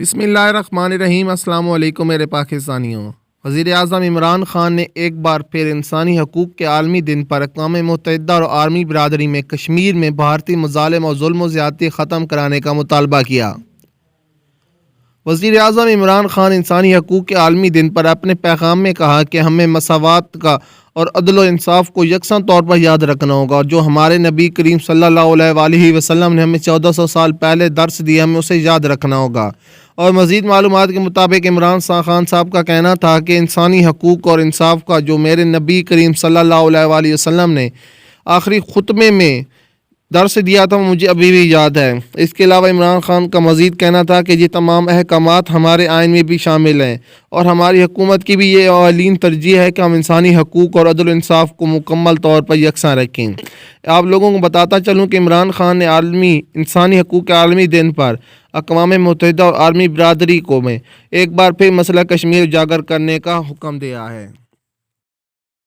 بسم اللہ الرحمن الرحیم۔ السلام علیکم میرے پاکستانیوں۔ وزیر اعظم عمران خان نے ایک بار پھر انسانی حقوق کے عالمی دن پر اقوام متحدہ اور عالمی برادری میں کشمیر میں بھارتی مظالم اور ظلم و زیادتی ختم کرانے کا مطالبہ کیا۔ وزیر اعظم عمران خان انسانی حقوق کے عالمی دن پر اپنے پیغام میں کہا کہ ہمیں مساوات کا اور عدل و انصاف کو یکساں طور پر یاد رکھنا ہوگا، اور جو ہمارے نبی کریم صلی اللہ علیہ وآلہ وسلم نے ہمیں 1400 سال پہلے درس دیا، ہمیں اسے یاد رکھنا ہوگا۔ اور مزید معلومات کے مطابق عمران خان صاحب کا کہنا تھا کہ انسانی حقوق اور انصاف کا جو میرے نبی کریم صلی اللہ علیہ وآلہ وسلم نے آخری خطبے میں درس دیا تھا، مجھے ابھی بھی یاد ہے۔ اس کے علاوہ عمران خان کا مزید کہنا تھا کہ یہ تمام احکامات ہمارے آئین میں بھی شامل ہیں، اور ہماری حکومت کی بھی یہ اولین ترجیح ہے کہ ہم انسانی حقوق اور عدل و انصاف کو مکمل طور پر یکساں رکھیں۔ آپ لوگوں کو بتاتا چلوں کہ عمران خان نے انسانی حقوق کے عالمی دن پر اقوام متحدہ اور عالمی برادری کو میں ایک بار پھر مسئلہ کشمیر اجاگر کرنے کا حکم دیا ہے۔